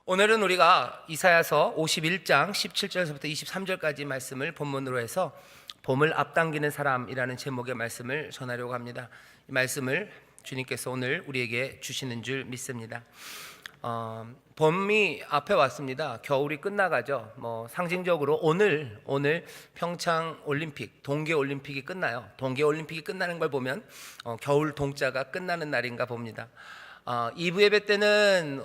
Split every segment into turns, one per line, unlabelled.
오늘은 우리가 이사야서 51장 17절에서부터 23절까지 말씀을 본문으로 해서 봄을 앞당기는 사람이라는 제목의 말씀을 전하려고 합니다. 이 말씀을 주님께서 오늘 우리에게 주시는 줄 믿습니다. 봄이 앞에 왔습니다. 겨울이 끝나가죠. 상징적으로 오늘 평창 올림픽, 동계 올림픽이 끝나요. 동계 올림픽이 끝나는 걸 보면 겨울 동자가 끝나는 날인가 봅니다. 2부 예배 때는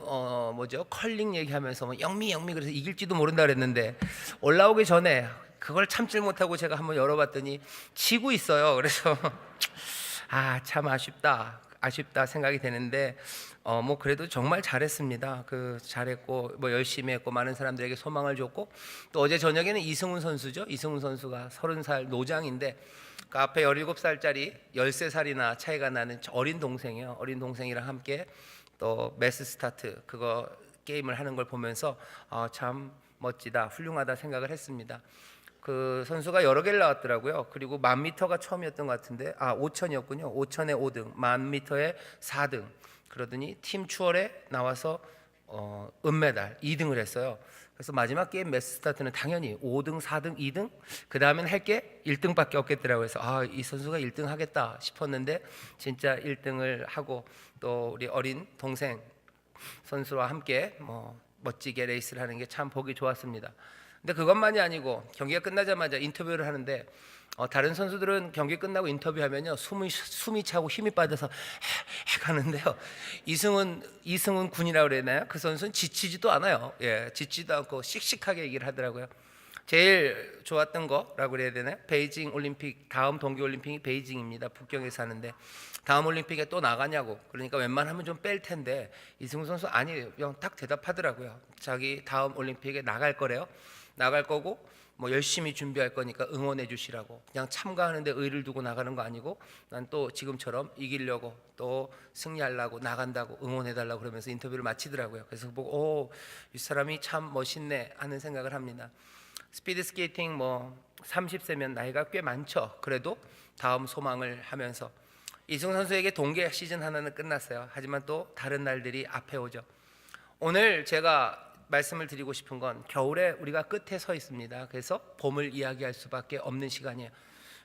컬링 얘기하면서 영미 그래서 이길지도 모른다 그랬는데 올라오기 전에 그걸 참질 못하고 제가 한번 열어봤더니 지고 있어요. 그래서 참 아쉽다 생각이 되는데 그래도 정말 잘했습니다. 잘했고 열심히 했고 많은 사람들에게 소망을 줬고, 또 어제 저녁에는 이승훈 선수죠. 이승훈 선수가 30살 노장인데 그 앞에 17살짜리 13살이나 차이가 나는 어린 동생이에요. 어린 동생이랑 함께 또 매스 스타트 그거 게임을 하는 걸 보면서 참 멋지다, 훌륭하다 생각을 했습니다. 그 선수가 여러 개를 나왔더라고요. 그리고 1000m가 처음이었던 것 같은데 5000이었군요. 5000에 5등, 1000m에 4등. 그러더니 팀 추월에 나와서 은메달 2등을 했어요. 그래서 마지막 게임 매스 스타트는 당연히 5등, 4등, 2등 그 다음엔 할 게 1등밖에 없겠더라고요. 그래서 이 선수가 1등 하겠다 싶었는데 진짜 1등을 하고, 또 우리 어린 동생 선수와 함께 멋지게 레이스를 하는 게 참 보기 좋았습니다. 근데 그것만이 아니고 경기가 끝나자마자 인터뷰를 하는데 다른 선수들은 경기 끝나고 인터뷰하면요 숨이 차고 힘이 빠져서 하는데요, 이승훈 군이라고 그러나요? 그 선수는 지치지도 않아요. 지치지도 않고 씩씩하게 얘기를 하더라고요. 제일 좋았던 거라고 그래야 되나요? 베이징 올림픽, 다음 동계 올림픽이 베이징입니다. 북경에 사는데 다음 올림픽에 또 나가냐고, 그러니까 웬만하면 좀 뺄 텐데 이승훈 선수 아니 그냥 딱 대답하더라고요. 자기 다음 올림픽에 나갈 거래요. 나갈 거고 열심히 준비할 거니까 응원해 주시라고. 그냥 참가하는데 의를 두고 나가는 거 아니고 난 또 지금처럼 이기려고 또 승리하려고 나간다고 응원해 달라고 그러면서 인터뷰를 마치더라고요. 그래서 보고 이 사람이 참 멋있네 하는 생각을 합니다. 스피드 스케이팅 30세면 나이가 꽤 많죠. 그래도 다음 소망을 하면서 이승훈 선수에게 동계 시즌 하나는 끝났어요. 하지만 또 다른 날들이 앞에 오죠. 오늘 제가 말씀을 드리고 싶은 건 겨울에 우리가 끝에 서 있습니다. 그래서 봄을 이야기할 수밖에 없는 시간이에요.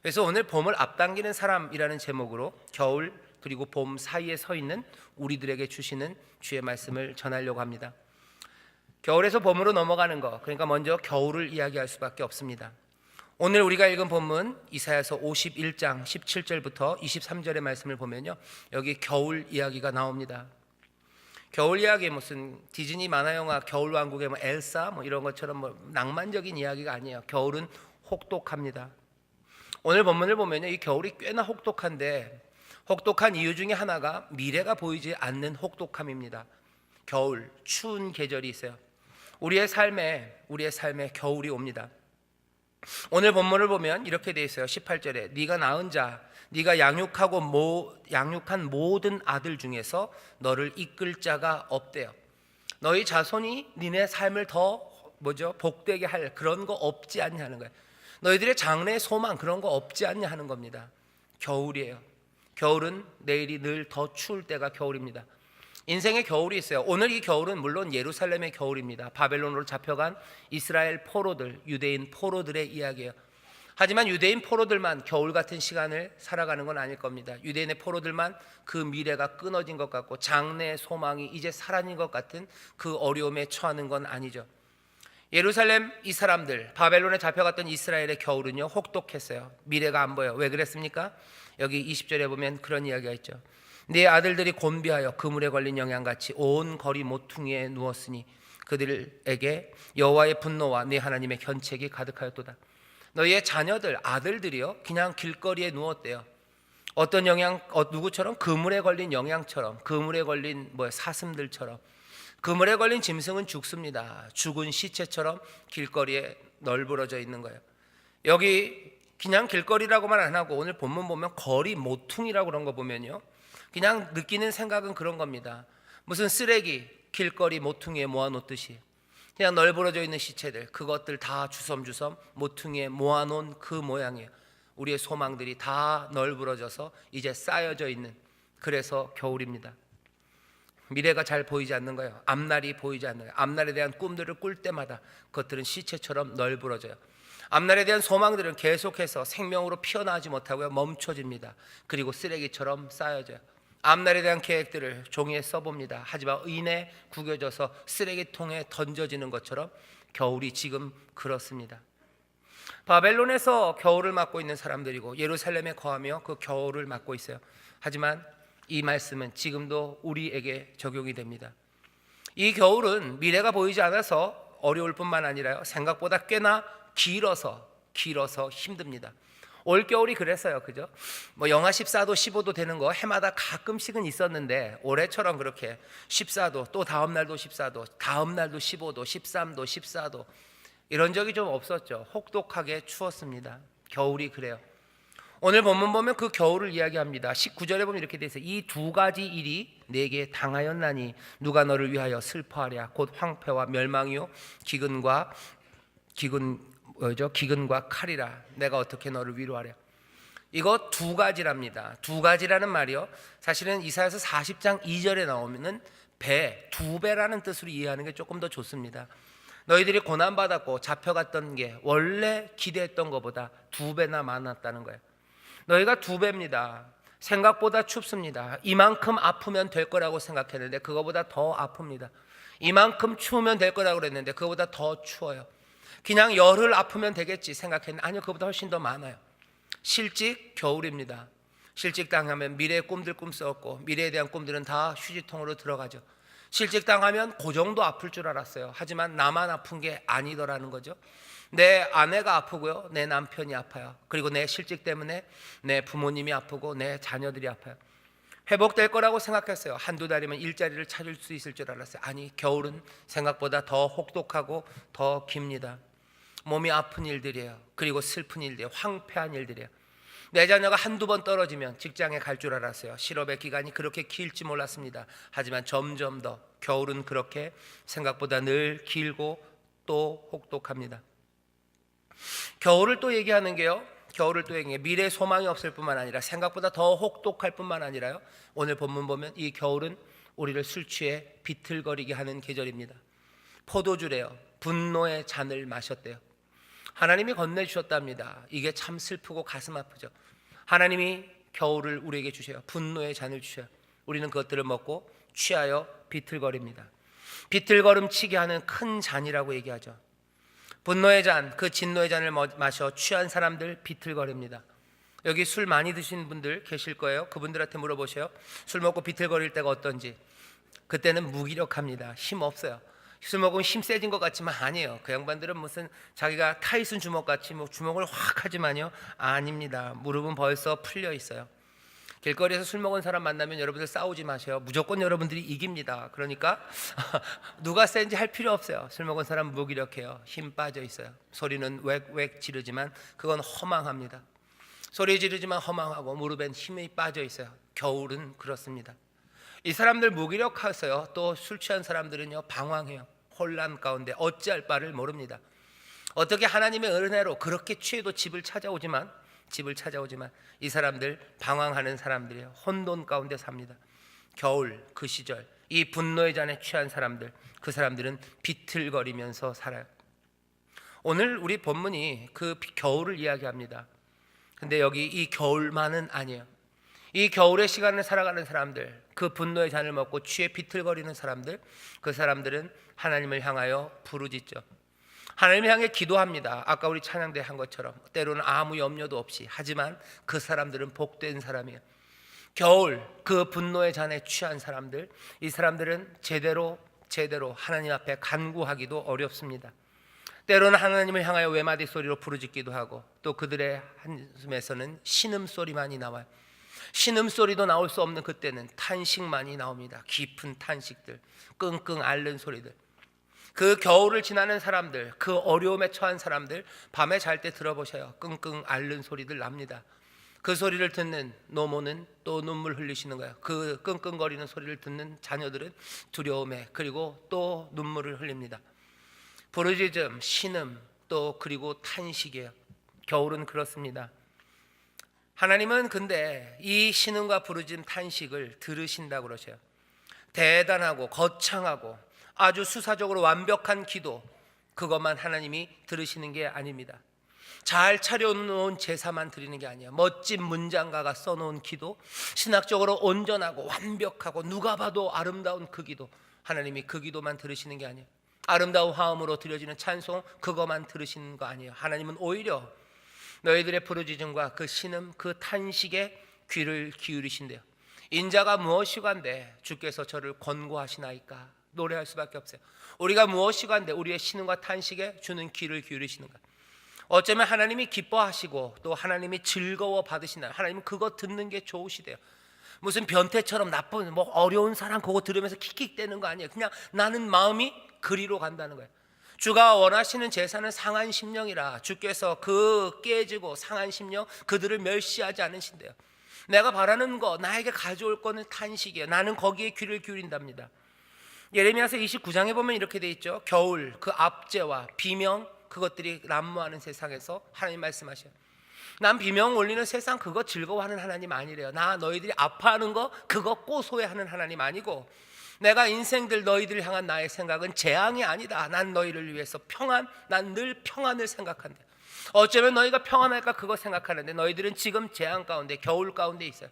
그래서 오늘 봄을 앞당기는 사람이라는 제목으로 겨울 그리고 봄 사이에 서 있는 우리들에게 주시는 주의 말씀을 전하려고 합니다. 겨울에서 봄으로 넘어가는 거, 그러니까 먼저 겨울을 이야기할 수밖에 없습니다. 오늘 우리가 읽은 본문 이사야서 51장 17절부터 23절의 말씀을 보면요, 여기 겨울 이야기가 나옵니다. 겨울 이야기 무슨 디즈니 만화 영화 겨울왕국의 엘사 이런 것처럼 낭만적인 이야기가 아니에요. 겨울은 혹독합니다. 오늘 본문을 보면요, 이 겨울이 꽤나 혹독한데 혹독한 이유 중에 하나가 미래가 보이지 않는 혹독함입니다. 겨울, 추운 계절이 있어요. 우리의 삶에 겨울이 옵니다. 오늘 본문을 보면 이렇게 돼 있어요. 18절에 네가 낳은 자, 네가 양육한 모든 아들 중에서 너를 이끌 자가 없대요. 너희 자손이 니네 삶을 더 복되게 할 그런 거 없지 않냐 하는 거예요. 너희들의 장래의 소망 그런 거 없지 않냐 하는 겁니다. 겨울이에요. 겨울은 내일이 늘 더 추울 때가 겨울입니다. 인생에 겨울이 있어요. 오늘 이 겨울은 물론 예루살렘의 겨울입니다. 바벨론으로 잡혀간 이스라엘 포로들, 유대인 포로들의 이야기예요. 하지만 유대인 포로들만 겨울 같은 시간을 살아가는 건 아닐 겁니다. 유대인의 포로들만 그 미래가 끊어진 것 같고 장래의 소망이 이제 사라진 것 같은 그 어려움에 처하는 건 아니죠. 예루살렘 이 사람들, 바벨론에 잡혀갔던 이스라엘의 겨울은요 혹독했어요. 미래가 안 보여. 왜 그랬습니까? 여기 20절에 보면 그런 이야기가 있죠. 네 아들들이 곤비하여 그물에 걸린 영양같이 온 거리 모퉁이에 누웠으니 그들에게 여호와의 분노와 네 하나님의 견책이 가득하였도다. 너희의 자녀들, 아들들이요 그냥 길거리에 누웠대요. 어떤 누구처럼? 그물에 걸린 영양처럼, 그물에 걸린 사슴들처럼. 그물에 걸린 짐승은 죽습니다. 죽은 시체처럼 길거리에 널브러져 있는 거예요. 여기 그냥 길거리라고만 안 하고 오늘 본문 보면 거리 모퉁이라고 그런 거 보면요, 그냥 느끼는 생각은 그런 겁니다. 무슨 쓰레기 길거리 모퉁이에 모아놓듯이 그냥 널브러져 있는 시체들, 그것들 다 주섬주섬 모퉁이에 모아놓은 그 모양이에요. 우리의 소망들이 다 널브러져서 이제 쌓여져 있는, 그래서 겨울입니다. 미래가 잘 보이지 않는 거예요. 앞날이 보이지 않는 거예요. 앞날에 대한 꿈들을 꿀 때마다 그것들은 시체처럼 널브러져요. 앞날에 대한 소망들은 계속해서 생명으로 피어나지 못하고요, 멈춰집니다. 그리고 쓰레기처럼 쌓여져요. 앞날에 대한 계획들을 종이에 써봅니다. 하지만 의인에 구겨져서 쓰레기통에 던져지는 것처럼 겨울이 지금 그렇습니다. 바벨론에서 겨울을 맞고 있는 사람들이고 예루살렘에 거하며 그 겨울을 맞고 있어요. 하지만 이 말씀은 지금도 우리에게 적용이 됩니다. 이 겨울은 미래가 보이지 않아서 어려울 뿐만 아니라요, 생각보다 꽤나 길어서 힘듭니다. 올 겨울이 그랬어요, 그죠? 뭐 영하 14도 15도 되는 거 해마다 가끔씩은 있었는데 올해처럼 그렇게 14도, 또 다음 날도 14도, 다음 날도 15도, 13도, 14도 이런 적이 좀 없었죠. 혹독하게 추웠습니다. 겨울이 그래요. 오늘 본문 보면 그 겨울을 이야기합니다. 19절에 보면 이렇게 돼 있어요. 이 두 가지 일이 내게 당하였나니 누가 너를 위하여 슬퍼하랴. 곧 황폐와 멸망이요 기근과 칼이라. 내가 어떻게 너를 위로하랴. 이거 두 가지랍니다. 두 가지라는 말이요, 사실은 이사야서 40장 2절에 나오면은 두 배라는 뜻으로 이해하는 게 조금 더 좋습니다. 너희들이 고난받았고 잡혀갔던 게 원래 기대했던 것보다 두 배나 많았다는 거예요. 너희가 두 배입니다. 생각보다 춥습니다. 이만큼 아프면 될 거라고 생각했는데 그거보다 더 아픕니다. 이만큼 추우면 될 거라고 그랬는데 그거보다 더 추워요. 그냥 열흘 아프면 되겠지 생각했는데 아니요, 그거보다 훨씬 더 많아요. 실직 겨울입니다. 실직 당하면 미래의 꿈들 꿈꾸었고 미래에 대한 꿈들은 다 휴지통으로 들어가죠. 실직 당하면 그 정도 아플 줄 알았어요. 하지만 나만 아픈 게 아니더라는 거죠. 내 아내가 아프고요, 내 남편이 아파요. 그리고 내 실직 때문에 내 부모님이 아프고 내 자녀들이 아파요. 회복될 거라고 생각했어요. 한두 달이면 일자리를 찾을 수 있을 줄 알았어요. 아니, 겨울은 생각보다 더 혹독하고 더 깁니다. 몸이 아픈 일들이에요. 그리고 슬픈 일들이에요. 황폐한 일들이에요. 내 자녀가 한두 번 떨어지면 직장에 갈 줄 알았어요. 실업의 기간이 그렇게 길지 몰랐습니다. 하지만 점점 더 겨울은 그렇게 생각보다 늘 길고 또 혹독합니다. 겨울을 또 얘기하는 게요, 미래 소망이 없을 뿐만 아니라 생각보다 더 혹독할 뿐만 아니라요, 오늘 본문 보면 이 겨울은 우리를 술 취해 비틀거리게 하는 계절입니다. 포도주래요. 분노의 잔을 마셨대요. 하나님이 건네주셨답니다. 이게 참 슬프고 가슴 아프죠. 하나님이 겨울을 우리에게 주셔요. 분노의 잔을 주셔요. 우리는 그것들을 먹고 취하여 비틀거립니다. 비틀거름치게 하는 큰 잔이라고 얘기하죠. 분노의 잔, 그 진노의 잔을 마셔 취한 사람들 비틀거립니다. 여기 술 많이 드신 분들 계실 거예요. 그분들한테 물어보세요. 술 먹고 비틀거릴 때가 어떤지. 그때는 무기력합니다. 힘 없어요. 술 먹으면 힘 세진 것 같지만 아니에요. 그 양반들은 무슨 자기가 타이슨 주먹같이 뭐 주먹을 확 하지만요, 아닙니다. 무릎은 벌써 풀려 있어요. 길거리에서 술 먹은 사람 만나면 여러분들 싸우지 마세요. 무조건 여러분들이 이깁니다. 그러니까 누가 센지 할 필요 없어요. 술 먹은 사람 무기력해요. 힘 빠져 있어요. 소리는 웩웩 지르지만 그건 허망합니다. 소리 지르지만 허망하고 무릎엔 힘이 빠져 있어요. 겨울은 그렇습니다. 이 사람들 무기력해서요, 또 술 취한 사람들은요 방황해요. 혼란 가운데 어찌할 바를 모릅니다. 어떻게 하나님의 은혜로 그렇게 취해도 집을 찾아오지만 이 사람들 방황하는 사람들이에요. 혼돈 가운데 삽니다. 겨울 그 시절 이 분노의 잔에 취한 사람들, 그 사람들은 비틀거리면서 살아요. 오늘 우리 본문이 그 겨울을 이야기합니다. 근데 여기 이 겨울만은 아니에요. 이 겨울의 시간을 살아가는 사람들, 그 분노의 잔을 먹고 취해 비틀거리는 사람들, 그 사람들은 하나님을 향하여 부르짖죠. 하나님을 향해 기도합니다. 아까 우리 찬양대 한 것처럼 때로는 아무 염려도 없이. 하지만 그 사람들은 복된 사람이에요. 겨울 그 분노의 잔에 취한 사람들, 이 사람들은 제대로 하나님 앞에 간구하기도 어렵습니다. 때로는 하나님을 향하여 외마디 소리로 부르짖기도 하고, 또 그들의 한숨에서는 신음소리만이 나와요. 신음소리도 나올 수 없는 그때는 탄식만이 나옵니다. 깊은 탄식들, 끙끙 앓는 소리들. 그 겨울을 지나는 사람들, 그 어려움에 처한 사람들, 밤에 잘 때 들어보셔요. 끙끙 앓는 소리들 납니다. 그 소리를 듣는 노모는 또 눈물 흘리시는 거예요. 그 끙끙거리는 소리를 듣는 자녀들은 두려움에, 그리고 또 눈물을 흘립니다. 부르짖음, 신음, 또 그리고 탄식이에요. 겨울은 그렇습니다. 하나님은 근데 이 신음과 부르짖음, 탄식을 들으신다고 그러셔요. 대단하고 거창하고 아주 수사적으로 완벽한 기도, 그것만 하나님이 들으시는 게 아닙니다. 잘 차려놓은 제사만 드리는 게 아니에요. 멋진 문장가가 써놓은 기도, 신학적으로 온전하고 완벽하고 누가 봐도 아름다운 그 기도, 하나님이 그 기도만 들으시는 게 아니에요. 아름다운 화음으로 드려지는 찬송, 그것만 들으시는 거 아니에요. 하나님은 오히려 너희들의 부르짖음과 그 신음, 그 탄식에 귀를 기울이신대요. 인자가 무엇이간데 주께서 저를 권고하시나이까. 노래할 수밖에 없어요. 우리가 무엇이간데 우리의 신음과 탄식에 주는 귀를 기울이시는가. 어쩌면 하나님이 기뻐하시고 또 하나님이 즐거워 받으시나요? 하나님은 그거 듣는 게 좋으시대요. 무슨 변태처럼 나쁜 뭐 어려운 사람 그거 들으면서 킥킥대는 거 아니에요. 그냥 나는 마음이 그리로 간다는 거예요. 주가 원하시는 제사는 상한 심령이라 주께서 그 깨지고 상한 심령 그들을 멸시하지 않으신대요. 내가 바라는 거, 나에게 가져올 거는 탄식이에요. 나는 거기에 귀를 기울인답니다. 예레미야서 29장에 보면 이렇게 돼 있죠. 겨울 그 압제와 비명 그것들이 난무하는 세상에서 하나님 말씀하셔요. 난 비명 올리는 세상 그거 즐거워하는 하나님 아니래요. 나 너희들이 아파하는 거 그거 고소해하는 하나님 아니고, 내가 인생들 너희들을 향한 나의 생각은 재앙이 아니다. 난 너희를 위해서 평안, 난 늘 평안을 생각한다. 어쩌면 너희가 평안할까 그거 생각하는데 너희들은 지금 재앙 가운데 겨울 가운데 있어요.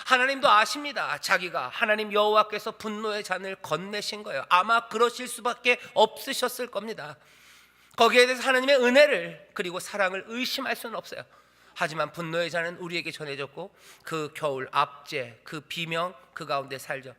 하나님도 아십니다. 자기가 하나님 여호와께서 분노의 잔을 건네신 거예요. 아마 그러실 수밖에 없으셨을 겁니다. 거기에 대해서 하나님의 은혜를 그리고 사랑을 의심할 수는 없어요. 하지만 분노의 잔은 우리에게 전해졌고 그 겨울 압제 그 비명 그 가운데 살죠.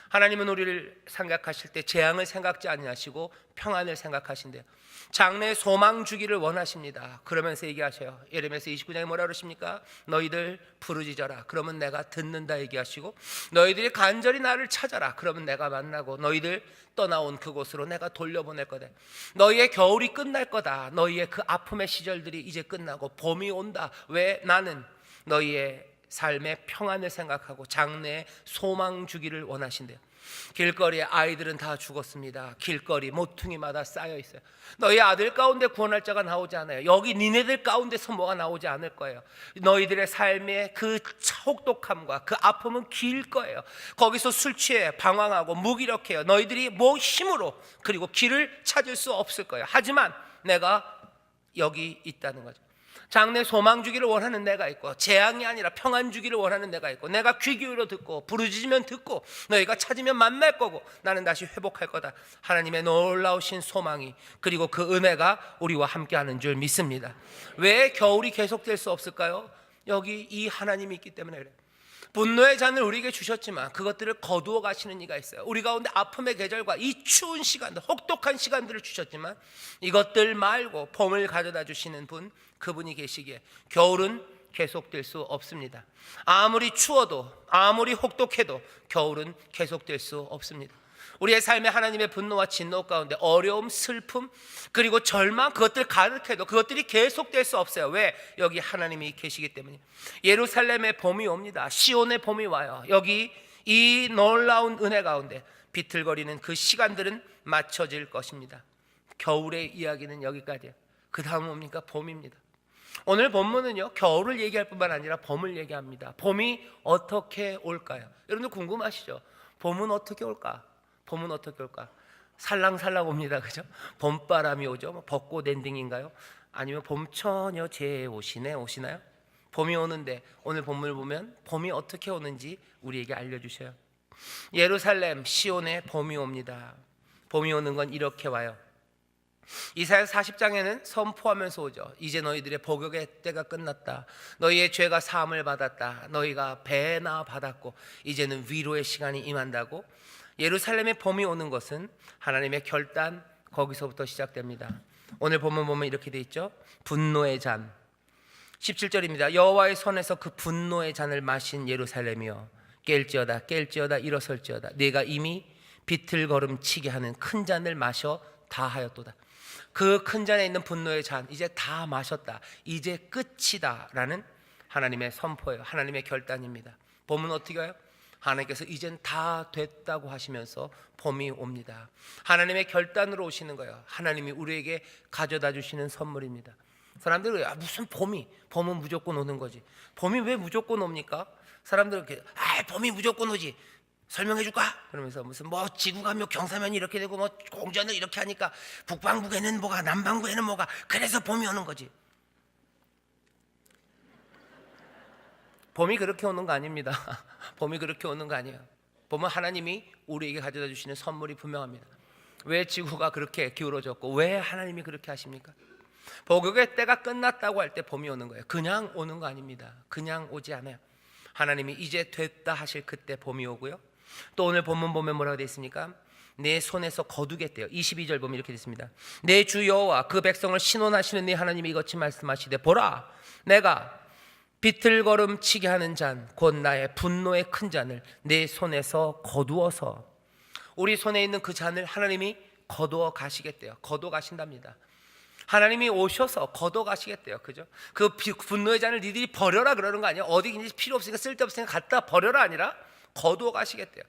하나님은 우리를 생각하실 때 재앙을 생각지 아니하시고 평안을 생각하신대요. 장래에 소망 주기를 원하십니다. 그러면서 얘기하셔요. 예레미야서 29장에 뭐라 그러십니까? 너희들 부르짖어라 그러면 내가 듣는다 얘기하시고, 너희들이 간절히 나를 찾아라 그러면 내가 만나고 너희들 떠나온 그곳으로 내가 돌려보낼 거다. 너희의 겨울이 끝날 거다. 너희의 그 아픔의 시절들이 이제 끝나고 봄이 온다. 왜? 나는 너희의 삶의 평안을 생각하고 장래에 소망 주기를 원하신대요. 길거리에 아이들은 다 죽었습니다. 길거리 모퉁이마다 쌓여 있어요. 너희 아들 가운데 구원할 자가 나오지 않아요. 여기 니네들 가운데서 뭐가 나오지 않을 거예요. 너희들의 삶의 그 혹독함과 그 아픔은 길 거예요. 거기서 술 취해 방황하고 무기력해요. 너희들이 뭐 힘으로 그리고 길을 찾을 수 없을 거예요. 하지만 내가 여기 있다는 거죠. 장래 소망 주기를 원하는 내가 있고, 재앙이 아니라 평안 주기를 원하는 내가 있고, 내가 귀 기울여 듣고 부르짖으면 듣고 너희가 찾으면 만날 거고 나는 다시 회복할 거다. 하나님의 놀라우신 소망이 그리고 그 은혜가 우리와 함께하는 줄 믿습니다. 왜 겨울이 계속될 수 없을까요? 여기 이 하나님이 있기 때문에 그래요. 분노의 잔을 우리에게 주셨지만 그것들을 거두어 가시는 이가 있어요. 우리 가운데 아픔의 계절과 이 추운 시간들, 혹독한 시간들을 주셨지만 이것들 말고 봄을 가져다 주시는 분, 그분이 계시기에 겨울은 계속될 수 없습니다. 아무리 추워도 아무리 혹독해도 겨울은 계속될 수 없습니다. 우리의 삶에 하나님의 분노와 진노 가운데 어려움, 슬픔 그리고 절망 그것들 가득해도 그것들이 계속될 수 없어요. 왜? 여기 하나님이 계시기 때문에. 예루살렘의 봄이 옵니다. 시온의 봄이 와요. 여기 이 놀라운 은혜 가운데 비틀거리는 그 시간들은 맞춰질 것입니다. 겨울의 이야기는 여기까지예요. 그 다음 뭡니까? 봄입니다. 오늘 본문은요 겨울을 얘기할 뿐만 아니라 봄을 얘기합니다. 봄이 어떻게 올까요? 여러분들 궁금하시죠? 봄은 어떻게 올까? 봄은 어떻게 올까? 살랑살랑 옵니다. 그죠? 봄바람이 오죠. 뭐 벚꽃 엔딩인가요? 아니면 봄처녀 제 오시나요? 봄이 오는데 오늘 본문을 보면 봄이 어떻게 오는지 우리에게 알려주셔요. 예루살렘 시온에 봄이 옵니다. 봄이 오는 건 이렇게 와요. 이사야 40장에는 선포하면서 오죠. 이제 너희들의 복역의 때가 끝났다. 너희의 죄가 사함을 받았다. 너희가 배나 받았고 이제는 위로의 시간이 임한다고. 예루살렘의 봄이 오는 것은 하나님의 결단, 거기서부터 시작됩니다. 오늘 본문 보면 이렇게 돼 있죠. 분노의 잔 17절입니다. 여호와의 손에서 그 분노의 잔을 마신 예루살렘이여 깰지어다 일어설지어다. 네가 이미 비틀걸음치게 하는 큰 잔을 마셔 다 하였도다. 그 큰 잔에 있는 분노의 잔 이제 다 마셨다. 이제 끝이다 라는 하나님의 선포예요. 하나님의 결단입니다. 봄은 어떻게 해요? 하나님께서 이젠 다 됐다고 하시면서 봄이 옵니다. 하나님의 결단으로 오시는 거예요. 하나님이 우리에게 가져다 주시는 선물입니다. 사람들이 무슨 봄은 무조건 오는 거지. 봄이 왜 무조건 옵니까? 사람들은 봄이 무조건 오지. 설명해 줄까? 그러면서 무슨 뭐 지구가 뭐 경사면이 이렇게 되고 뭐 공전을 이렇게 하니까 북반구에는 뭐가 남반구에는 뭐가 그래서 봄이 오는 거지. 봄이 그렇게 오는 거 아닙니다. 봄이 그렇게 오는 거 아니에요. 봄은 하나님이 우리에게 가져다 주시는 선물이 분명합니다. 왜 지구가 그렇게 기울어졌고 왜 하나님이 그렇게 하십니까? 복역의 때가 끝났다고 할 때 봄이 오는 거예요. 그냥 오는 거 아닙니다. 그냥 오지 않아요. 하나님이 이제 됐다 하실 그때 봄이 오고요. 또 오늘 본문 보면 뭐라고 되어 있습니까? 내 손에서 거두겠대요. 22절 보면 이렇게 되어 있습니다. 내 주 여호와 그 백성을 신원하시는 네 하나님이 이같이 말씀하시되 보라 내가 비틀거름 치게 하는 잔 곧 나의 분노의 큰 잔을 내 손에서 거두어서, 우리 손에 있는 그 잔을 하나님이 거두어 가시겠대요. 거두어 가신답니다. 하나님이 오셔서 거둬 가시겠대요. 그죠? 그 분노의 잔을 니들이 버려라 그러는 거 아니에요? 어디 이제 필요 없으니까 쓸데없으니까 갖다 버려라 아니라 거두어 가시겠대요.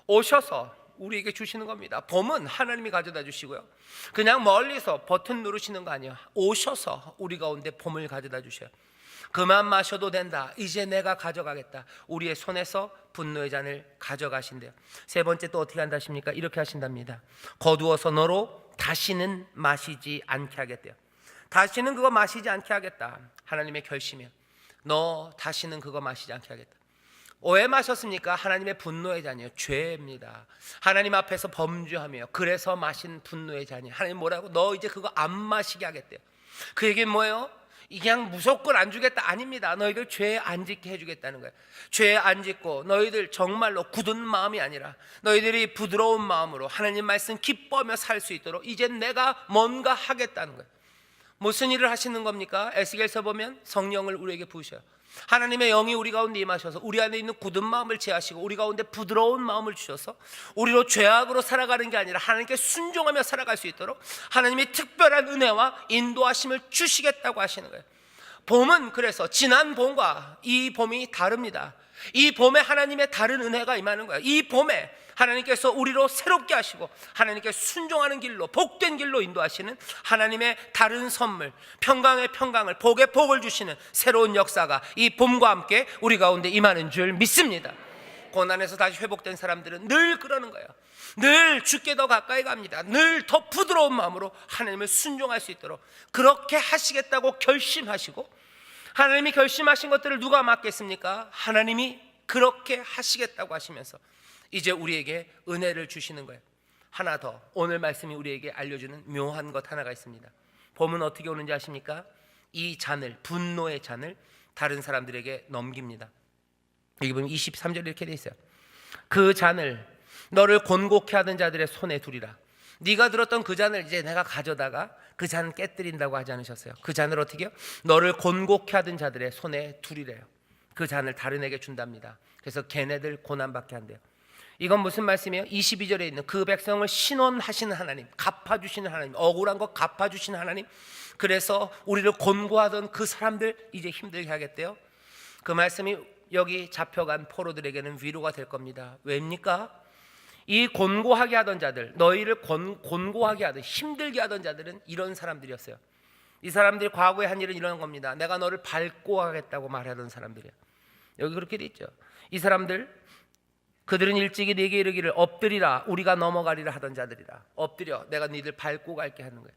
오셔서 우리에게 주시는 겁니다. 봄은 하나님이 가져다 주시고요. 그냥 멀리서 버튼 누르시는 거 아니에요. 오셔서 우리 가운데 봄을 가져다 주셔요. 그만 마셔도 된다. 이제 내가 가져가겠다. 우리의 손에서 분노의 잔을 가져가신대요. 세 번째 또 어떻게 한다 하십니까? 이렇게 하신답니다. 거두어서 너로 다시는 마시지 않게 하겠대요. 다시는 그거 마시지 않게 하겠다. 하나님의 결심이에요. 너 다시는 그거 마시지 않게 하겠다. 왜 마셨습니까? 하나님의 분노의 잔이에요. 죄입니다. 하나님 앞에서 범죄하며 그래서 마신 분노의 잔이, 하나님 뭐라고? 너 이제 그거 안 마시게 하겠대요. 그 얘기는 뭐예요? 그냥 무조건 안 주겠다 아닙니다. 너희들 죄 안 짓게 해주겠다는 거예요. 죄 안 짓고 너희들 정말로 굳은 마음이 아니라 너희들이 부드러운 마음으로 하나님 말씀 기뻐하며 살 수 있도록 이제 내가 뭔가 하겠다는 거예요. 무슨 일을 하시는 겁니까? 에스겔서 보면 성령을 우리에게 부으셔요. 하나님의 영이 우리 가운데 임하셔서 우리 안에 있는 굳은 마음을 제하시고 우리 가운데 부드러운 마음을 주셔서 우리로 죄악으로 살아가는 게 아니라 하나님께 순종하며 살아갈 수 있도록 하나님이 특별한 은혜와 인도하심을 주시겠다고 하시는 거예요. 봄은 그래서 지난 봄과 이 봄이 다릅니다. 이 봄에 하나님의 다른 은혜가 임하는 거예요. 이 봄에 하나님께서 우리로 새롭게 하시고 하나님께 순종하는 길로, 복된 길로 인도하시는 하나님의 다른 선물, 평강의 평강을, 복의 복을 주시는 새로운 역사가 이 봄과 함께 우리 가운데 임하는 줄 믿습니다. 고난에서 다시 회복된 사람들은 늘 그러는 거예요. 늘 주께 더 가까이 갑니다. 늘 더 부드러운 마음으로 하나님을 순종할 수 있도록 그렇게 하시겠다고 결심하시고, 하나님이 결심하신 것들을 누가 막겠습니까? 하나님이 그렇게 하시겠다고 하시면서 이제 우리에게 은혜를 주시는 거예요. 하나 더, 오늘 말씀이 우리에게 알려주는 묘한 것 하나가 있습니다. 봄은 어떻게 오는지 아십니까? 이 잔을, 분노의 잔을 다른 사람들에게 넘깁니다. 여기 보면 23절에 이렇게 돼 있어요. 그 잔을 너를 곤곡해 하던 자들의 손에 두리라. 네가 들었던 그 잔을 이제 내가 가져다가 그 잔 깨뜨린다고 하지 않으셨어요? 그 잔을 어떻게 해요? 너를 곤곡해 하던 자들의 손에 두리래요. 그 잔을 다른 에게 준답니다. 그래서 걔네들 고난받게 한대요. 이건 무슨 말씀이에요? 22절에 있는 그 백성을 신원하시는 하나님, 갚아주시는 하나님, 억울한 거 갚아주시는 하나님, 그래서 우리를 곤고하던 그 사람들 이제 힘들게 하겠대요. 그 말씀이 여기 잡혀간 포로들에게는 위로가 될 겁니다. 왜입니까? 이 곤고하게 하던 자들, 너희를 곤고하게 하던, 힘들게 하던 자들은 이런 사람들이었어요. 이 사람들이 과거에 한 일은 이런 겁니다. 내가 너를 밟고 가겠다고 말하던 사람들이야. 여기 그렇게 돼 있죠. 이 사람들, 그들은 일찍이 네게 이르기를 엎드리라 우리가 넘어가리라 하던 자들이라. 엎드려 내가 니들 밟고 갈게 하는 거예요.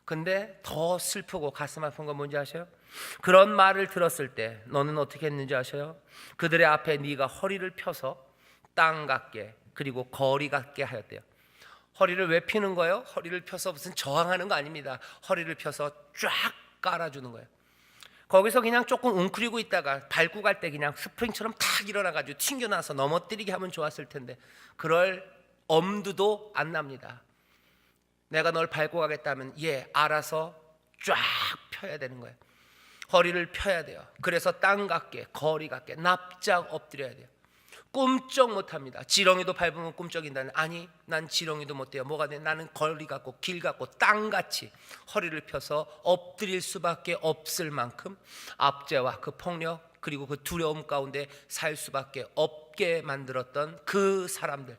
근데 더 슬프고 가슴 아픈 건 뭔지 아셔요? 그런 말을 들었을 때 너는 어떻게 했는지 아셔요? 그들의 앞에 네가 허리를 펴서 땅 같게 그리고 거리 같게 하였대요. 허리를 왜 피는 거예요? 허리를 펴서 무슨 저항하는 거 아닙니다. 허리를 펴서 쫙 깔아주는 거예요. 거기서 그냥 조금 웅크리고 있다가 밟고 갈 때 그냥 스프링처럼 탁 일어나가지고 튕겨나서 넘어뜨리게 하면 좋았을 텐데 그럴 엄두도 안 납니다. 내가 널 밟고 가겠다 하면 알아서 쫙 펴야 되는 거예요. 허리를 펴야 돼요. 그래서 땅 같게 거리 같게 납작 엎드려야 돼요. 꿈쩍 못합니다. 지렁이도 밟으면 꿈쩍인다는, 아니 난 지렁이도 못 돼요. 뭐가 돼? 나는 거리 같고 길 같고 땅같이 허리를 펴서 엎드릴 수밖에 없을 만큼 압제와 그 폭력 그리고 그 두려움 가운데 살 수밖에 없게 만들었던 그 사람들,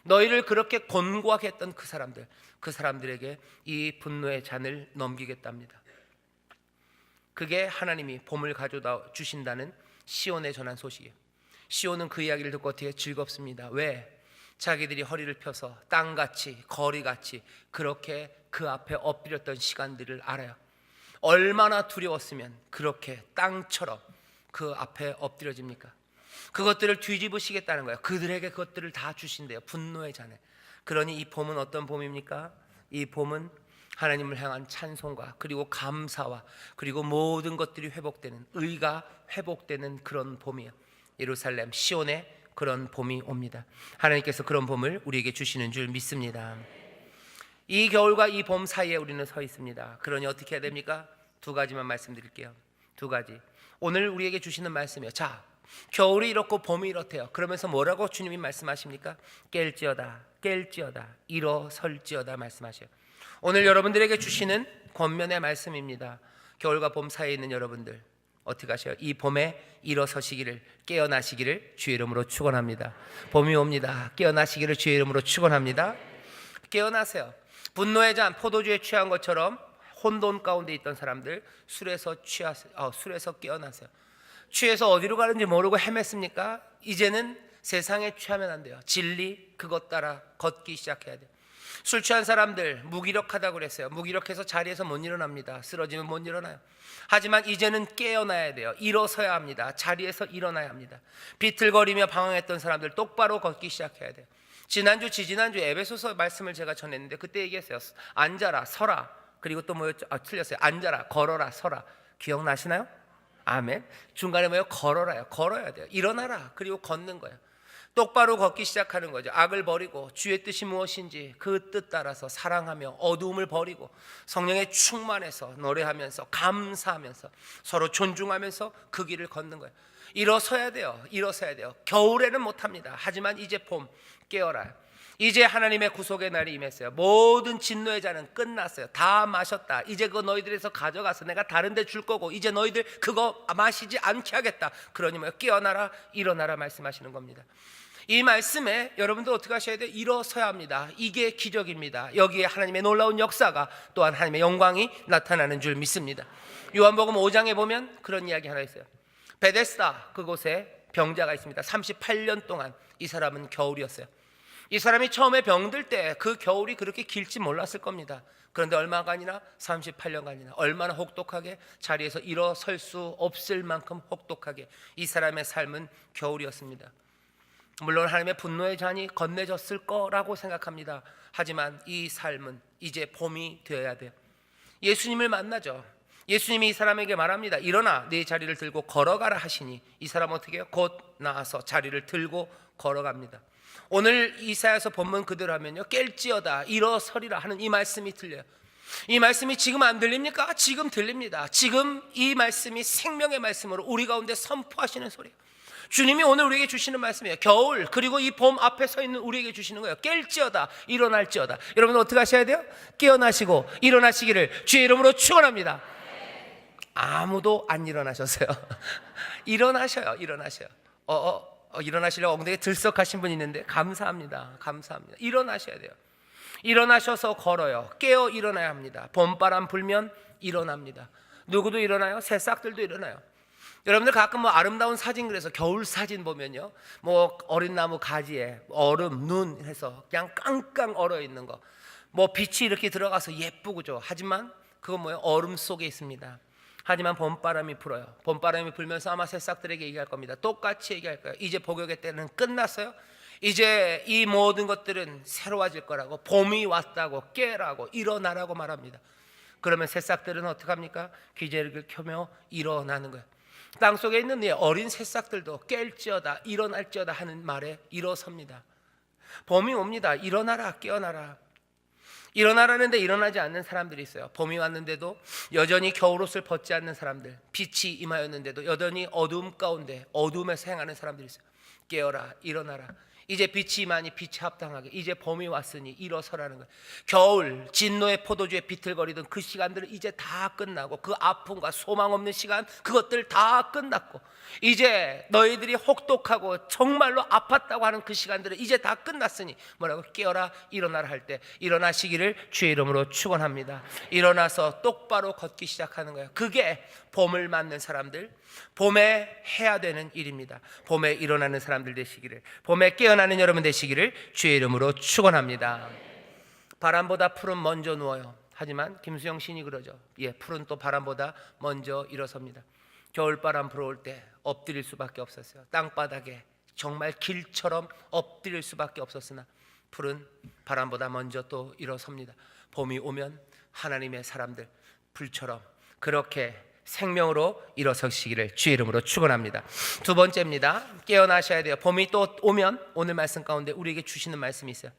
너희를 그렇게 곤고하게 했던 그 사람들, 그 사람들에게 이 분노의 잔을 넘기겠답니다. 그게 하나님이 봄을 가져다 주신다는 시온에 전한 소식이에요. 시온은 그 이야기를 듣고 어떻게 즐겁습니다. 왜? 자기들이 허리를 펴서 땅같이 거리같이 그렇게 그 앞에 엎드렸던 시간들을 알아요. 얼마나 두려웠으면 그렇게 땅처럼 그 앞에 엎드려집니까? 그것들을 뒤집으시겠다는 거예요. 그들에게 그것들을 다 주신대요. 분노의 잔에. 그러니 이 봄은 어떤 봄입니까? 이 봄은 하나님을 향한 찬송과 그리고 감사와 그리고 모든 것들이 회복되는, 의가 회복되는 그런 봄이에요. 예루살렘 시온에 그런 봄이 옵니다. 하나님께서 그런 봄을 우리에게 주시는 줄 믿습니다. 이 겨울과 이 봄 사이에 우리는 서 있습니다. 그러니 어떻게 해야 됩니까? 두 가지만 말씀드릴게요. 두 가지. 오늘 우리에게 주시는 말씀이에요. 자, 겨울이 이렇고 봄이 이렇대요. 그러면서 뭐라고 주님이 말씀하십니까? 깰지어다, 깰지어다, 일어설지어다 말씀하셔요. 오늘 여러분들에게 주시는 권면의 말씀입니다. 겨울과 봄 사이에 있는 여러분들 어떻게 하셔요? 이 봄에 일어서시기를, 깨어나시기를 주의 이름으로 축원합니다. 봄이 옵니다. 깨어나시기를 주의 이름으로 축원합니다. 깨어나세요. 분노의 잔, 포도주에 취한 것처럼 혼돈 가운데 있던 사람들 술에서 깨어나세요. 취해서 어디로 가는지 모르고 헤맸습니까? 이제는 세상에 취하면 안 돼요. 진리 그것 따라 걷기 시작해야 돼요. 술 취한 사람들 무기력하다고 그랬어요. 무기력해서 자리에서 못 일어납니다. 쓰러지면 못 일어나요. 하지만 이제는 깨어나야 돼요. 일어서야 합니다. 자리에서 일어나야 합니다. 비틀거리며 방황했던 사람들 똑바로 걷기 시작해야 돼요. 지난주 지지난주 에베소서 말씀을 제가 전했는데 그때 얘기했어요. 앉아라 서라, 그리고 또 뭐였죠? 틀렸어요. 앉아라, 걸어라, 서라. 기억나시나요? 아멘. 중간에 뭐예요? 걸어라요. 걸어야 돼요. 일어나라, 그리고 걷는 거예요. 똑바로 걷기 시작하는 거죠. 악을 버리고 주의 뜻이 무엇인지 그 뜻 따라서 사랑하며 어두움을 버리고 성령에 충만해서 노래하면서 감사하면서 서로 존중하면서 그 길을 걷는 거예요. 일어서야 돼요. 일어서야 돼요. 겨울에는 못합니다. 하지만 이제 봄, 깨어라. 이제 하나님의 구속의 날이 임했어요. 모든 진노의 잔은 끝났어요. 다 마셨다. 이제 그거 너희들에서 가져가서 내가 다른 데 줄 거고 이제 너희들 그거 마시지 않게 하겠다. 그러니 뭐 깨어나라, 일어나라 말씀하시는 겁니다. 이 말씀에 여러분들 어떻게 하셔야 돼요? 일어서야 합니다. 이게 기적입니다. 여기에 하나님의 놀라운 역사가 또한 하나님의 영광이 나타나는 줄 믿습니다. 요한복음 5장에 보면 그런 이야기 하나 있어요. 베데스다 그곳에 병자가 있습니다. 38년 동안 이 사람은 겨울이었어요. 이 사람이 처음에 병들 때 그 겨울이 그렇게 길지 몰랐을 겁니다. 그런데 얼마간이나 38년간이나 얼마나 혹독하게 자리에서 일어설 수 없을 만큼 혹독하게 이 사람의 삶은 겨울이었습니다. 물론 하나님의 분노의 잔이 건네졌을 거라고 생각합니다. 하지만 이 삶은 이제 봄이 되어야 돼요. 예수님을 만나죠. 예수님이 이 사람에게 말합니다. 일어나 네 자리를 들고 걸어가라 하시니 이 사람 어떻게 해요? 곧 나와서 자리를 들고 걸어갑니다. 오늘 이사야서 본문 그대로 하면요, 깰지어다 일어서리라 하는 이 말씀이 들려요. 이 말씀이 지금 안 들립니까? 지금 들립니다. 지금 이 말씀이 생명의 말씀으로 우리 가운데 선포하시는 소리예요. 주님이 오늘 우리에게 주시는 말씀이에요. 겨울 그리고 이 봄 앞에 서 있는 우리에게 주시는 거예요. 깰지어다 일어날지어다. 여러분 어떻게 하셔야 돼요? 깨어나시고 일어나시기를 주의 이름으로 축원합니다. 아무도 안 일어나셨어요. 일어나셔요. 일어나셔요. 일어나시려고 엉덩이에 들썩하신 분 있는데 감사합니다. 감사합니다. 일어나셔야 돼요. 일어나셔서 걸어요. 깨어 일어나야 합니다. 봄바람 불면 일어납니다. 누구도 일어나요? 새싹들도 일어나요. 여러분들 가끔 뭐 아름다운 사진, 그래서 겨울 사진 보면요, 뭐 어린 나무 가지에 얼음, 눈 해서 그냥 깡깡 얼어 있는 거, 뭐 빛이 이렇게 들어가서 예쁘죠. 하지만 그건 뭐예요? 얼음 속에 있습니다. 하지만 봄바람이 불어요. 봄바람이 불면서 아마 새싹들에게 얘기할 겁니다. 똑같이 얘기할 거예요. 이제 복역의 때는 끝났어요. 이제 이 모든 것들은 새로워질 거라고, 봄이 왔다고, 깨라고, 일어나라고 말합니다. 그러면 새싹들은 어떻게 합니까? 기저귀를 켜며 일어나는 거예요. 땅속에 있는 이 어린 새싹들도 깰지어다 일어날지어다 하는 말에 일어섭니다. 봄이 옵니다. 일어나라, 깨어나라. 일어나라는데 일어나지 않는 사람들이 있어요. 봄이 왔는데도 여전히 겨울옷을 벗지 않는 사람들, 빛이 임하였는데도 여전히 어두움 가운데 어두움에서 행하는 사람들이 있어요. 깨어라, 일어나라. 이제 빛이 많이 빛에 합당하게, 이제 봄이 왔으니 일어서라는 거예요. 겨울 진노의 포도주에 비틀거리던 그 시간들은 이제 다 끝나고, 그 아픔과 소망 없는 시간, 그것들 다 끝났고, 이제 너희들이 혹독하고 정말로 아팠다고 하는 그 시간들은 이제 다 끝났으니 뭐라고? 깨어라 일어나라 할 때 일어나시기를 주의 이름으로 축원합니다. 일어나서 똑바로 걷기 시작하는 거예요. 그게 봄을 맞는 사람들, 봄에 해야 되는 일입니다. 봄에 일어나는 사람들 되시기를, 봄에 깨어나는 여러분 되시기를 주의 이름으로 축원합니다. 바람보다 풀은 먼저 누워요. 하지만 김수영 시인이 그러죠. 풀은 또 바람보다 먼저 일어섭니다. 겨울바람 불어올 때 엎드릴 수밖에 없었어요. 땅바닥에 정말 길처럼 엎드릴 수밖에 없었으나 풀은 바람보다 먼저 또 일어섭니다. 봄이 오면 하나님의 사람들 불처럼 그렇게 생명으로 일어서시기를 주의 이름으로 축원합니다. 두 번째입니다. 깨어나셔야 돼요. 봄이 또 오면 오늘 말씀 가운데 우리에게 주시는 말씀이 있어요.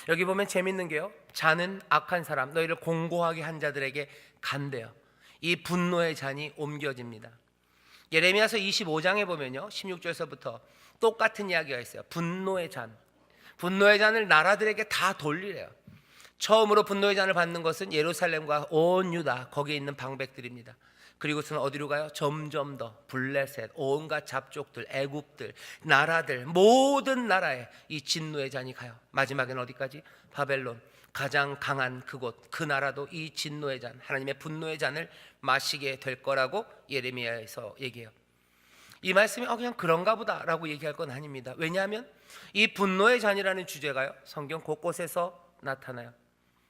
여기 보면 재밌는 게요, 잔은 악한 사람, 너희를 공고하게 한 자들에게 간대요. 이 분노의 잔이 옮겨집니다. 예레미야서 25장에 보면요, 16절에서부터 똑같은 이야기가 있어요. 분노의 잔, 분노의 잔을 나라들에게 다 돌리래요. 처음으로 분노의 잔을 받는 것은 예루살렘과 온 유다, 거기에 있는 방백들입니다. 그리고서는 어디로 가요? 점점 더 블레셋, 온갖 잡족들, 애굽들, 나라들, 모든 나라에 이 진노의 잔이 가요. 마지막에는 어디까지? 바벨론, 가장 강한 그곳, 그 나라도 이 진노의 잔, 하나님의 분노의 잔을 마시게 될 거라고 예레미야에서 얘기해요. 이 말씀이 그냥 그런가 보다 라고 얘기할 건 아닙니다. 왜냐하면 이 분노의 잔이라는 주제가요, 성경 곳곳에서 나타나요.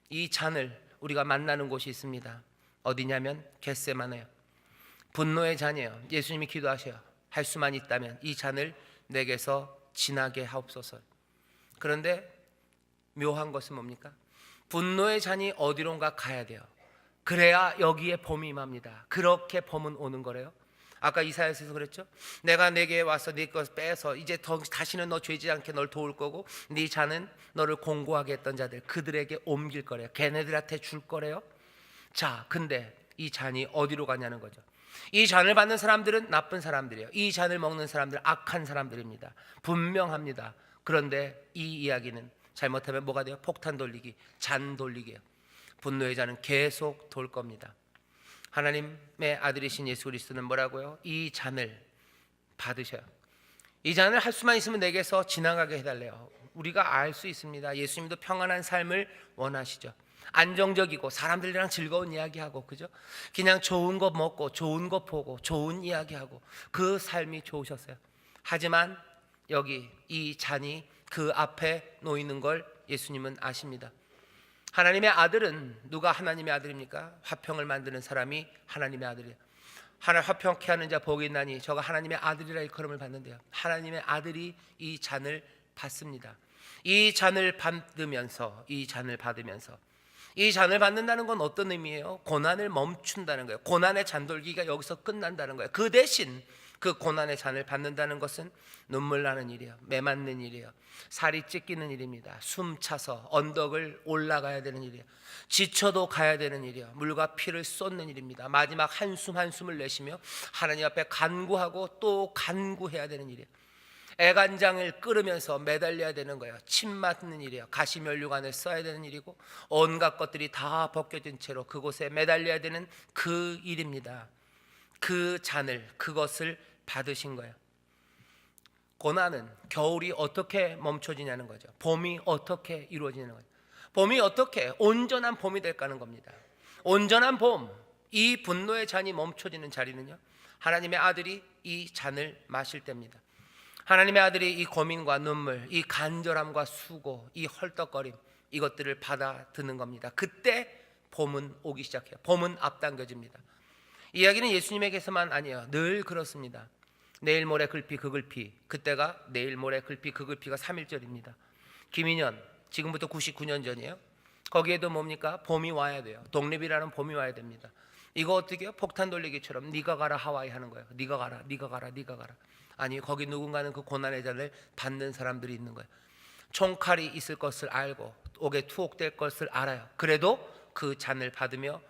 이 잔을 우리가 만나는 곳이 있습니다. 어디냐면 겟세마네요. 분노의 잔이에요. 예수님이 기도하셔요. 할 수만 있다면 이 잔을 내게서 지나게 하옵소서. 그런데 묘한 것은 뭡니까? 분노의 잔이 어디론가 가야 돼요. 그래야 여기에 봄이 임합니다. 그렇게 봄은 오는 거래요. 아까 이사야서에서 그랬죠. 내가 내게 와서 네 것 빼서 이제 다시는 너 죄지 않게 널 도울 거고, 네 잔은 너를 공고하게 했던 자들 그들에게 옮길 거래요. 걔네들한테 줄 거래요. 자, 근데 이 잔이 어디로 가냐는 거죠. 이 잔을 받는 사람들은 나쁜 사람들이에요. 이 잔을 먹는 사람들은 악한 사람들입니다. 분명합니다. 그런데 이 이야기는 잘못하면 뭐가 돼요? 폭탄 돌리기, 잔 돌리기예요. 분노의 잔은 계속 돌 겁니다. 하나님의 아들이신 예수 그리스도는 뭐라고요? 이 잔을 받으셔요. 이 잔을 할 수만 있으면 내게서 지나가게 해달래요. 우리가 알 수 있습니다. 예수님도 평안한 삶을 원하시죠. 안정적이고 사람들이랑 즐거운 이야기하고, 그죠? 그냥 좋은 거 먹고 좋은 거 보고 좋은 이야기하고 그 삶이 좋으셨어요. 하지만 여기 이 잔이 그 앞에 놓이는 걸 예수님은 아십니다. 하나님의 아들은 누가 하나님의 아들입니까? 화평을 만드는 사람이 하나님의 아들이에요. 하나 화평케 하는 자 복이 있나니 저가 하나님의 아들이라 일컬음을 받는데요, 하나님의 아들이 이 잔을 받습니다. 이 잔을 받으면서 이 잔을 받는다는 건 어떤 의미예요? 고난을 멈춘다는 거예요. 고난의 잔돌기가 여기서 끝난다는 거예요. 그 대신 그 고난의 잔을 받는다는 것은 눈물 나는 일이에요. 매맞는 일이에요. 살이 찢기는 일입니다. 숨 차서 언덕을 올라가야 되는 일이에요. 지쳐도 가야 되는 일이에요. 물과 피를 쏟는 일입니다. 마지막 한숨 한숨을 내쉬며 하나님 앞에 간구하고 또 간구해야 되는 일이에요. 애간장을 끓으면서 매달려야 되는 거예요. 침 맞는 일이에요. 가시면류관을 써야 되는 일이고 온갖 것들이 다 벗겨진 채로 그곳에 매달려야 되는 그 일입니다. 그 잔을, 그것을 받으신 거예요. 고난은 겨울이 어떻게 멈춰지냐는 거죠. 봄이 어떻게 이루어지냐는 거죠. 봄이 어떻게 온전한 봄이 될까는 겁니다. 온전한 봄, 이 분노의 잔이 멈춰지는 자리는요, 하나님의 아들이 이 잔을 마실 때입니다. 하나님의 아들이 이 고민과 눈물, 이 간절함과 수고, 이 헐떡거림, 이것들을 받아드는 겁니다. 그때 봄은 오기 시작해요. 봄은 앞당겨집니다. 이 이야기는 예수님에게서만 아니에요. 늘 그렇습니다. 내일 모레 글피 그 글피, 그때가 내일 모레 글피 그 글피가 3.1절입니다. 김인현, 지금부터 99년 전이에요. 거기에도 뭡니까? 봄이 와야 돼요. 독립이라는 봄이 와야 됩니다. 이거 어떻게 해요? 폭탄 돌리기처럼 네가 가라 하와이 하는 거예요. 네가 가라, 네가 가라, 네가 가라. 아니, 거기 누군가는 그 고난의 잔을 받는 사람들이 있는 거예요. 총칼이 있을 것을 알고 옥에 투옥될 것을 알아요. 그래도 그 잔을 받으며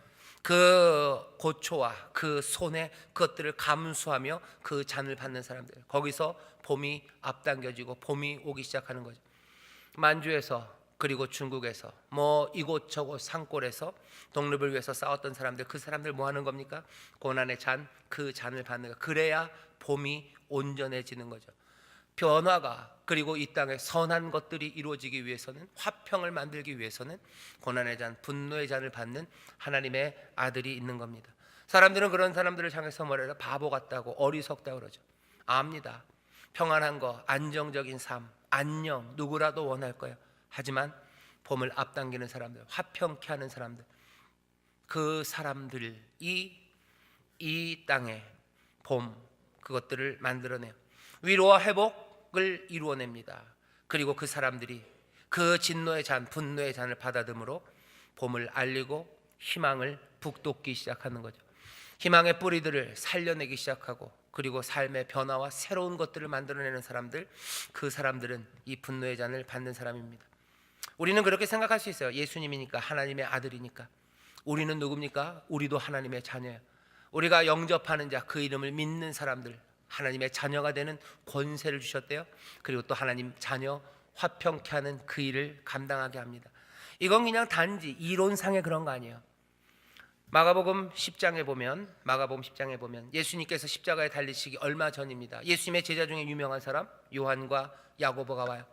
그 고초와 그 손해 그것들을 감수하며 그 잔을 받는 사람들, 거기서 봄이 앞당겨지고 봄이 오기 시작하는 거죠. 만주에서 그리고 중국에서 뭐 이곳저곳 산골에서 독립을 위해서 싸웠던 사람들, 그 사람들 뭐 하는 겁니까? 고난의 잔, 그 잔을 받는 거. 그래야 봄이 온전해지는 거죠. 변화가, 그리고 이 땅에 선한 것들이 이루어지기 위해서는, 화평을 만들기 위해서는 고난의 잔, 분노의 잔을 받는 하나님의 아들이 있는 겁니다. 사람들은 그런 사람들을 향해서 뭐래요? 바보 같다고, 어리석다고 그러죠. 압니다. 평안한 거, 안정적인 삶, 안녕, 누구라도 원할 거예요. 하지만 봄을 앞당기는 사람들, 화평케 하는 사람들, 그 사람들이 이 땅에 봄, 그것들을 만들어내요. 위로와 회복을 이루어냅니다. 그리고 그 사람들이 그 진노의 잔, 분노의 잔을 받아들므로 봄을 알리고 희망을 북돋기 시작하는 거죠. 희망의 뿌리들을 살려내기 시작하고, 그리고 삶의 변화와 새로운 것들을 만들어내는 사람들, 그 사람들은 이 분노의 잔을 받는 사람입니다. 우리는 그렇게 생각할 수 있어요. 예수님이니까, 하나님의 아들이니까. 우리는 누굽니까? 우리도 하나님의 자녀예요. 우리가 영접하는 자, 그 이름을 믿는 사람들, 하나님의 자녀가 되는 권세를 주셨대요. 그리고 또 하나님 자녀 화평케 하는 그 일을 감당하게 합니다. 이건 그냥 단지 이론상의 그런 거 아니에요. 마가복음 10장에 보면 예수님께서 십자가에 달리시기 얼마 전입니다. 예수님의 제자 중에 유명한 사람 요한과 야고보가 와요.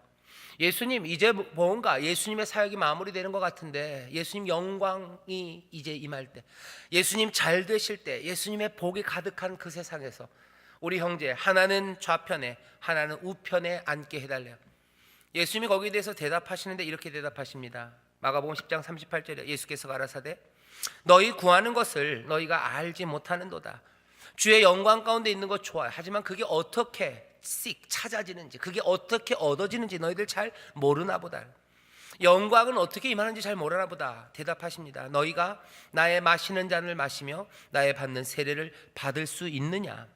예수님, 이제 뭔가 예수님의 사역이 마무리되는 것 같은데, 예수님 영광이 이제 임할 때, 예수님 잘 되실 때, 예수님의 복이 가득한 그 세상에서 우리 형제 하나는 좌편에 하나는 우편에 앉게 해달래요. 예수님이 거기에 대해서 대답하시는데 이렇게 대답하십니다. 마가복음 10장 38절에 예수께서 가라사대 너희 구하는 것을 너희가 알지 못하는도다. 주의 영광 가운데 있는 것 좋아요. 하지만 그게 어떻게 찾아지는지, 그게 어떻게 얻어지는지 너희들 잘 모르나 보다. 영광은 어떻게 임하는지 잘 모르나 보다. 대답하십니다. 너희가 나의 마시는 잔을 마시며 나의 받는 세례를 받을 수 있느냐.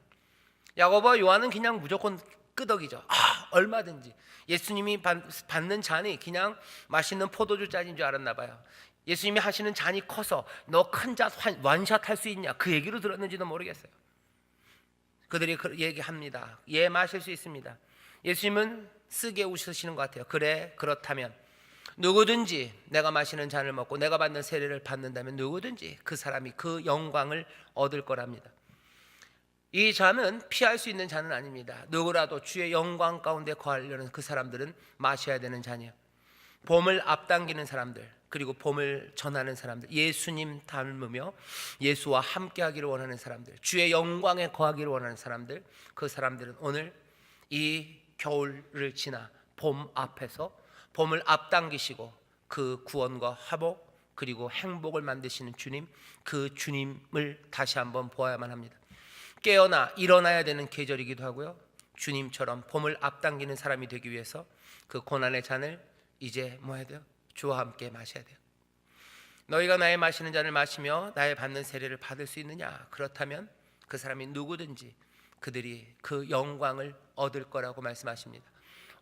야고보와 요한은 그냥 무조건 끄덕이죠. 얼마든지. 예수님이 받는 잔이 그냥 맛있는 포도주 잔인 줄 알았나 봐요. 예수님이 하시는 잔이 커서 너 큰 잔 완샷 할 수 있냐, 그 얘기로 들었는지도 모르겠어요. 그들이 얘기합니다. 예, 마실 수 있습니다. 예수님은 쓰게 웃으시는 것 같아요. 그래, 그렇다면 누구든지 내가 마시는 잔을 먹고 내가 받는 세례를 받는다면 누구든지 그 사람이 그 영광을 얻을 거랍니다. 이 잔은 피할 수 있는 잔은 아닙니다. 누구라도 주의 영광 가운데 거하려는 그 사람들은 마셔야 되는 잔이에요. 봄을 앞당기는 사람들, 그리고 봄을 전하는 사람들, 예수님 닮으며 예수와 함께하기를 원하는 사람들, 주의 영광에 거하기를 원하는 사람들, 그 사람들은 오늘 이 겨울을 지나 봄 앞에서 봄을 앞당기시고 그 구원과 화복 그리고 행복을 만드시는 주님, 그 주님을 다시 한번 보아야만 합니다. 깨어나 일어나야 되는 계절이기도 하고요. 주님처럼 봄을 앞당기는 사람이 되기 위해서 그 고난의 잔을 이제 뭐 해야 돼요? 주와 함께 마셔야 돼요. 너희가 나의 마시는 잔을 마시며 나의 받는 세례를 받을 수 있느냐? 그렇다면 그 사람이 누구든지 그들이 그 영광을 얻을 거라고 말씀하십니다.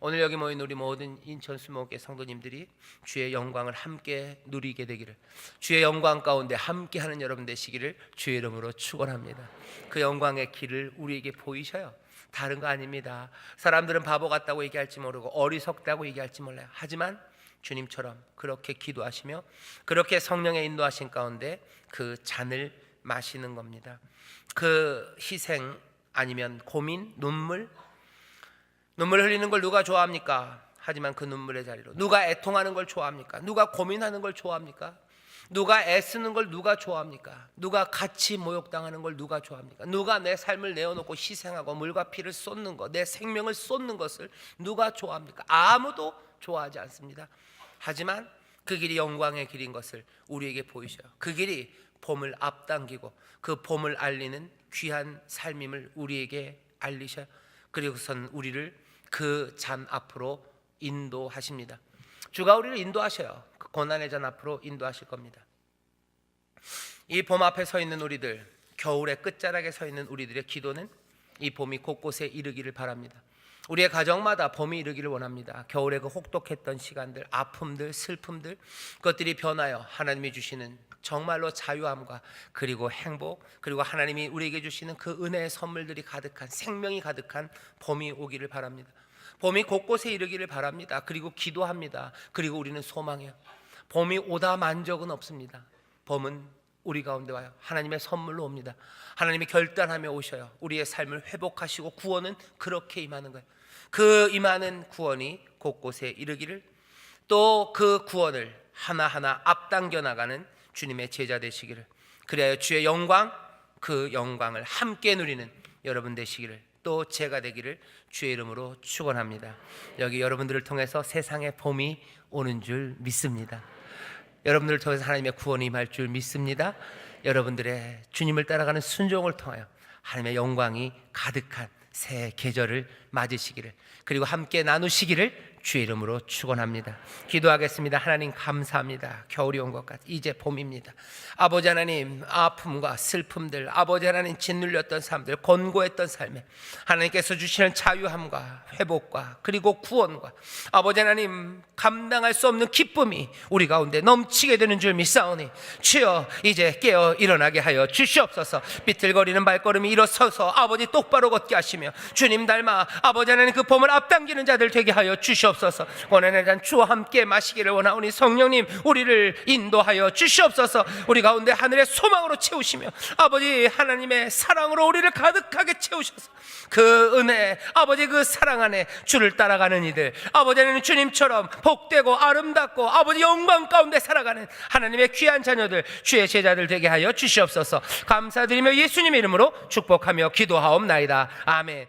오늘 여기 모인 우리 모든 인천 수목회 성도님들이 주의 영광을 함께 누리게 되기를, 주의 영광 가운데 함께하는 여러분 되시기를 주의 이름으로 축원합니다. 그 영광의 길을 우리에게 보이셔요. 다른 거 아닙니다. 사람들은 바보 같다고 얘기할지 모르고 어리석다고 얘기할지 몰라요. 하지만 주님처럼 그렇게 기도하시며 그렇게 성령의 인도하신 가운데 그 잔을 마시는 겁니다. 그 희생 아니면 고민, 눈물 흘리는 걸 누가 좋아합니까? 하지만 그 눈물의 자리로 누가 애통하는 걸 좋아합니까? 누가 고민하는 걸 좋아합니까? 누가 애쓰는 걸 누가 좋아합니까? 누가 같이 모욕당하는 걸 누가 좋아합니까? 누가 내 삶을 내어놓고 희생하고 물과 피를 쏟는 것, 내 생명을 쏟는 것을 누가 좋아합니까? 아무도 좋아하지 않습니다. 하지만 그 길이 영광의 길인 것을 우리에게 보이셔요. 그 길이 봄을 앞당기고 그 봄을 알리는 귀한 삶임을 우리에게 알리셔요. 그리고선 우리를 그 잔 앞으로 인도하십니다. 주가 우리를 인도하셔요. 그 고난의 잔 앞으로 인도하실 겁니다. 이 봄 앞에 서 있는 우리들, 겨울의 끝자락에 서 있는 우리들의 기도는 이 봄이 곳곳에 이르기를 바랍니다. 우리의 가정마다 봄이 이르기를 원합니다. 겨울의 그 혹독했던 시간들, 아픔들, 슬픔들, 그것들이 변하여 하나님이 주시는 정말로 자유함과 그리고 행복, 그리고 하나님이 우리에게 주시는 그 은혜의 선물들이 가득한, 생명이 가득한 봄이 오기를 바랍니다. 봄이 곳곳에 이르기를 바랍니다. 그리고 기도합니다. 그리고 우리는 소망해요. 봄이 오다 만 적은 없습니다. 봄은 우리 가운데 와요. 하나님의 선물로 옵니다. 하나님이 결단하며 오셔요. 우리의 삶을 회복하시고 구원은 그렇게 임하는 거예요. 그 임하는 구원이 곳곳에 이르기를, 또 그 구원을 하나하나 앞당겨 나가는 주님의 제자 되시기를, 그래야 주의 영광, 그 영광을 함께 누리는 여러분 되시기를, 또 제가 되기를 주의 이름으로 축원합니다. 여기 여러분들을 통해서 세상에 봄이 오는 줄 믿습니다. 여러분들을 통해서 하나님의 구원이 임할 줄 믿습니다. 여러분들의 주님을 따라가는 순종을 통하여 하나님의 영광이 가득한 새 계절을 맞으시기를, 그리고 함께 나누시기를 주의 이름으로 축원합니다. 기도하겠습니다. 하나님 감사합니다. 겨울이 온 것 같아 이제 봄입니다. 아버지 하나님, 아픔과 슬픔들, 아버지 하나님 짓눌렸던 삶들, 곤고했던 삶에 하나님께서 주시는 자유함과 회복과 그리고 구원과 아버지 하나님 감당할 수 없는 기쁨이 우리 가운데 넘치게 되는 줄 믿사오니 주여 이제 깨어 일어나게 하여 주시옵소서. 비틀거리는 발걸음이 일어서서 아버지 똑바로 걷게 하시며 주님 닮아 아버지 하나님 그 봄을 앞당기는 자들 되게 하여 주시옵소서. 원한의 잔 주와 함께 마시기를 원하오니 성령님 우리를 인도하여 주시옵소서. 우리 가운데 하늘의 소망으로 채우시며 아버지 하나님의 사랑으로 우리를 가득하게 채우셔서 그 은혜, 아버지 그 사랑 안에 주를 따라가는 이들, 아버지 하나님 주님처럼 복되고 아름답고 아버지 영광 가운데 살아가는 하나님의 귀한 자녀들, 주의 제자들 되게 하여 주시옵소서. 감사드리며 예수님의 이름으로 축복하며 기도하옵나이다. 아멘.